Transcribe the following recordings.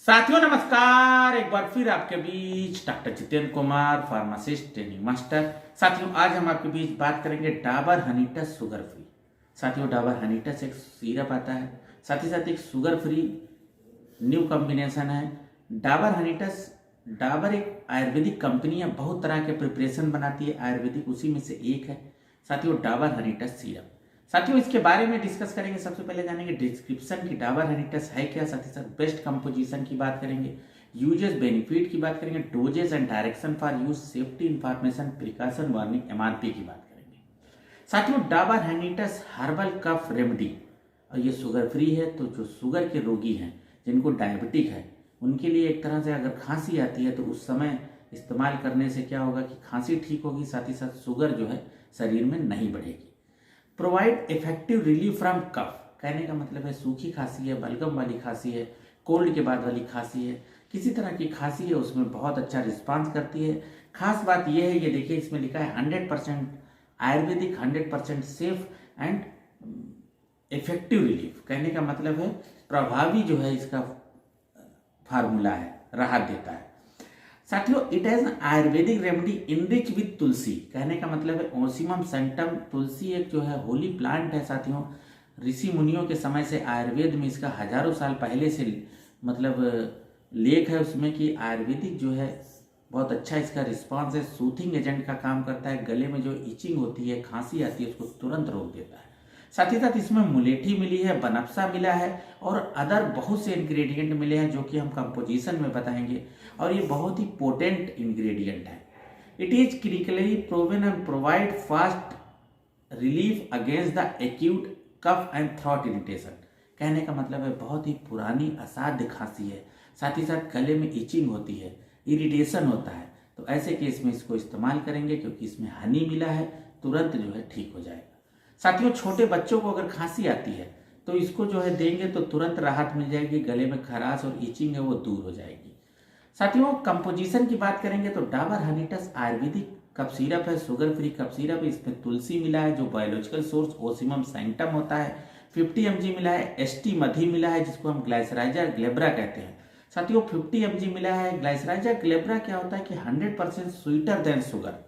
साथियों नमस्कार। एक बार फिर आपके बीच doctor Jitendra Kumar, pharmacist, training master. साथियों आज हम आपके बीच बात करेंगे Dabur honey touch sugar free. साथियों डाबर हनी टच एक सिरप आता है, साथ ही साथ एक शुगर फ्री न्यू कॉम्बिनेशन है। डाबर हनी टच, डाबर एक आयुर्वेदिक कंपनी है, बहुत तरह के प्रिपरेशन बनाती है आयुर्वेदिक, उसी में से एक है साथियों डाबर हनी टच सिरप। साथियों इसके बारे में डिस्कस करेंगे। सबसे पहले जानेंगे डिस्क्रिप्शन की डाबर हनी टच है क्या, साथ ही साथ बेस्ट कंपोजिशन की बात करेंगे, यूजेस बेनिफिट की बात करेंगे, doses and direction for use, safety information, precaution warning, MRP की बात करेंगे। साथियों डाबर हनी टच हर्बल कफ रेमेडी, और ये शुगर फ्री है, तो जो शुगर के रोगी हैं, जिनको डायबिटिक है, उनके लिए एक तरह से अगर खांसी आती है तो उस समय इस्तेमाल करने से क्या होगा कि खांसी ठीक होगी, साथ ही साथ शुगर जो है शरीर में नहीं बढ़ेगी। प्रोवाइड इफेक्टिव रिलीफ फ्रॉम कफ, कहने का मतलब है सूखी खांसी है, बलगम वाली खांसी है, कोल्ड के बाद वाली खांसी है, किसी तरह की खांसी है, उसमें बहुत अच्छा रिस्पांस करती है। खास बात यह है, ये देखिए इसमें लिखा है 100% Ayurvedic, 100% safe and effective relief, कहने का मतलब है प्रभावी जो है इसका फार्मूला है, राहत देता है। साथियों it has ayurvedic remedy enrich with tulsi, कहने का मतलब है ओसिमम सेंटम, तुलसी एक जो है होली प्लांट है साथियों। ऋषि मुनियों के समय से आयुर्वेद में इसका हजारों साल पहले से मतलब लेख है उसमें कि आयुर्वेदिक जो है बहुत अच्छा इसका रिस्पांस है, सूथिंग एजेंट का काम करता है, गले में जो इचिंग होती है, खांसी आती है, उसको तुरंत रोक देता है। साथ ही साथ इसमें मुलेठी मिली है, बनफसा मिला है और अदर बहुत से इंग्रेडिएंट मिले हैं जो कि हम कंपोजिशन में बताएंगे, और ये बहुत ही पोटेंट इंग्रेडिएंट है। It is clinically proven and provide fast relief against the acute cough and throat irritation, कहने का मतलब है बहुत ही पुरानी असाध्य खांसी है, साथ ही साथ गले में इचिंग होती है, इरिटेशन होता है, तो ऐसे केस में इसको इस्तेमाल करेंगे क्योंकि इसमें हनी मिला है, तुरंत जो है ठीक हो जाएगा। साथियों छोटे बच्चों को अगर खांसी आती है तो इसको जो है देंगे तो तुरंत राहत मिल जाएगी, गले में खराश और इचिंग है वो दूर हो जाएगी। साथियों कंपोजिशन की बात करेंगे तो Dabur honey touch Ayurvedic cough syrup है, शुगर फ्री कफ सिरप है, इसमें तुलसी मिला है जो बायोलॉजिकल सोर्स ओसिमम सैंक्टम होता है, 50 mg मिला है एसटी मधी मिला है जिसको हम ग्लाइसराइजा ग्लेब्रा कहते हैं। साथियों 50 mg मिला है ग्लाइसराइजा ग्लेब्रा, क्या होता है कि 100% स्वीटर देन शुगर,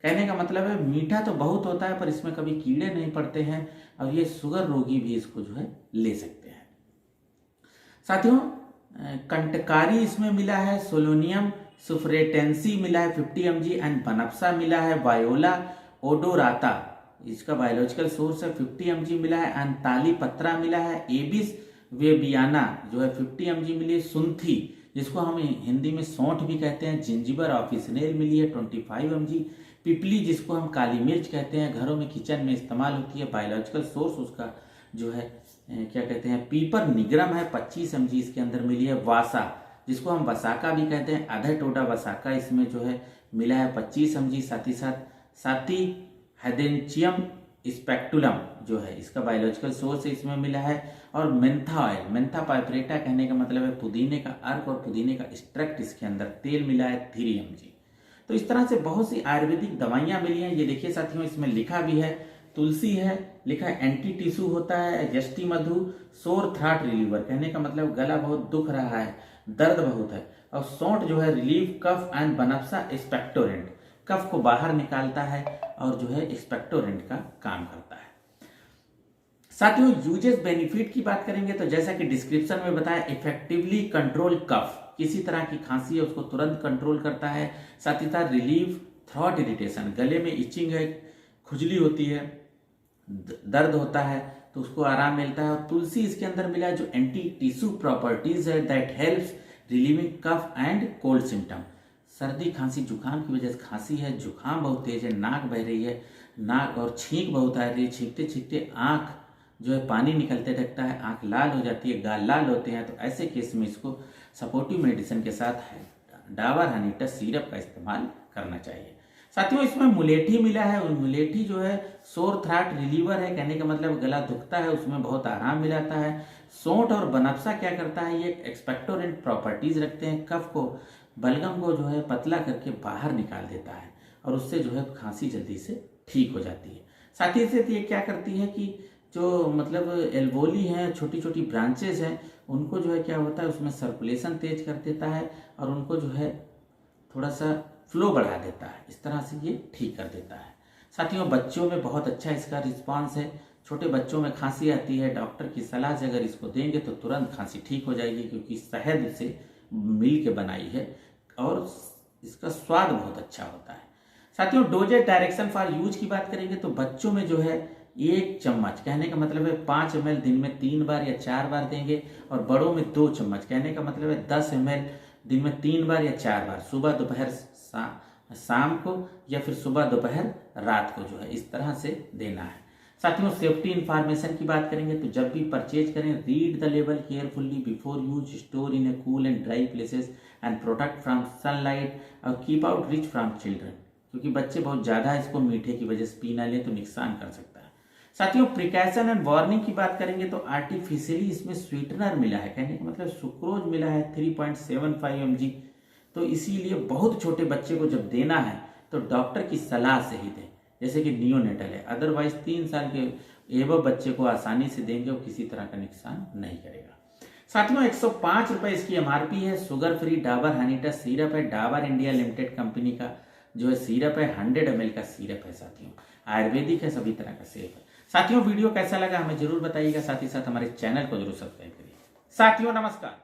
कहने का मतलब है मीठा तो बहुत होता है पर इसमें कभी कीड़े नहीं पड़ते हैं, और ये शुगर रोगी भी इसको जो है ले सकते हैं। साथियों कंटकारी इसमें मिला है, सोलोनियम सुफ्रेटेंसी मिला है 50 mg एंड बनफसा मिला है, वायोला ओडोराता इसका बायोलॉजिकल सोर्स है 50 mg मिला है, एंड ताली पत्रा मिला है, एबिस वेबियाना जो है 50 mg मिली है, सुंथी जिसको हम हिंदी में सौंठ भी कहते हैं, जिंजिबर ऑफिसनेल मिली है 25 mg, पिपली जिसको हम काली मिर्च कहते हैं, घरों में किचन में इस्तेमाल होती है, बायोलॉजिकल सोर्स उसका जो है क्या कहते हैं पीपर निगरम है 25 mg इसके अंदर मिली है, वासा जिसको हम वसाका भी कहते हैं, आधा टोटा वसाका इसमें जो है मिला है 25 mg, साथ ही साथ साथी हेडेंचियम स्पेक्टुलम जो है इसका बायोलॉजिकल सोर्स इसमें मिला है, और मेंथा ऑयल, मेंथा पाइपरेटा कहने का मतलब है पुदीने का अर्क और पुदीने का एक्सट्रैक्ट इसके अंदर तेल मिला है 3 mg। तो इस तरह से बहुत सी आयुर्वेदिक दवाइयां मिली हैं। ये देखिए साथियों इसमें लिखा भी है, तुलसी है, लिखा है एंटी टिश्यू होता है, जस्टी मधु सोर थ्रॉट रिलीवर, कहने का मतलब गला बहुत दुख रहा है, दर्द बहुत है, और सौंठ जो है रिलीफ कफ एंड बनफसा एक्सपेक्टोरेंट, कफ को बाहर निकालता है और जो है एक्सपेक्टोरेंट का काम करता है। साथियों यूजेस बेनिफिट की बात करेंगे तो जैसा कि डिस्क्रिप्शन में बताया, इफेक्टिवली कंट्रोल कफ, किसी तरह की खांसी है उसको तुरंत कंट्रोल करता है, साथ ही साथ रिलीफ थ्रॉट इरिटेशन, गले में इचिंग है, खुजली होती है, दर्द होता है तो उसको आराम मिलता है, और तुलसी इसके अंदर मिला है जो एंटी टिश्यू प्रॉपर्टीज है that helps relieving cough and cold symptom, सर्दी खांसी जुकाम की वजह से खांसी है, जुकाम बहुत तेज है, नाक बह रही है, नाक और छींक बहुत आ रही है, छींकते छींकते आंख जो है पानी निकलते लगता है, आंख लाल हो जाती है, गाल लाल होते हैं, तो ऐसे केस में इसको सपोर्टिव मेडिसिन के साथ डाबर हनी टच सिरप का इस्तेमाल करना चाहिए। साथियों इसमें मुलेठी मिला है, और मुलेठी जो है सोर थ्रॉट रिलीवर है, कहने का मतलब गला दुखता है उसमें बहुत आराम मिलाता है। सौंठ और बनफसा क्या करता है, ये एक्सपेक्टोरेंट प्रॉपर्टीज रखते हैं, कफ को बलगम को जो है पतला करके बाहर निकाल देता है, और उससे जो है खांसी जल्दी से ठीक हो जाती है। साथ ही साथ ये क्या करती है कि जो मतलब एल्वोली हैं, छोटी छोटी ब्रांचेज हैं, उनको जो है क्या होता है उसमें सर्कुलेशन तेज कर देता है और उनको जो है थोड़ा सा फ्लो बढ़ा देता है। इस तरह से ये ठीक कर देता है। साथियों बच्चों में बहुत अच्छा इसका रिस्पांस है। छोटे बच्चों में खांसी आती है, डॉक्टर की सलाह से अगर इसको देंगे तो तुरंत खांसी ठीक हो जाएगी, क्योंकि शहद से मिल के बनाई है और इसका स्वाद बहुत अच्छा होता है। साथियों डोजेज डायरेक्शन फॉर यूज की बात करेंगे तो बच्चों में जो है 1 चम्मच, कहने का मतलब है 5 ml दिन में 3 बार या 4 बार देंगे, और बड़ों में 2 चम्मच, कहने का मतलब है 10 ml दिन में 3 बार या 4 बार, सुबह दोपहर शाम को, या फिर सुबह दोपहर रात को जो है इस तरह से देना है। साथियों सेफ्टी इंफॉर्मेशन की बात करेंगे तो जब भी परचेज करें, read the label carefully before use, store in a cool and dry places and protect from sunlight और keep out reach from children, क्योंकि बच्चे बहुत ज़्यादा इसको मीठे की वजह से पी ना लें तो नुकसान कर सकता है। साथियों प्रिकॉशन एंड वार्निंग की बात करेंगे तो आर्टिफिशियली इसमें स्वीटनर मिला है, कहने का मतलब सुक्रोज मिला है 3.75 mg, तो इसीलिए बहुत छोटे बच्चे को जब देना है तो डॉक्टर की सलाह से ही दें, जैसे कि नियोनेटल है। अदरवाइज 3 साल के एवं बच्चे को आसानी से देंगे और किसी तरह का नुकसान नहीं करेगा। साथियों 105 रुपए इसकी एमआरपी है। Sugar free Dabur honey touch syrup है, डाबर इंडिया लिमिटेड कंपनी का जो है सिरप है, 100 ml का सिरप है। साथियों आयुर्वेदिक है, सभी तरह का सिरप है। साथियों वीडियो कैसा लगा हमें जरूर बताइएगा, साथ ही साथ हमारे चैनल को जरूर सब्सक्राइब करिए। साथियों नमस्कार।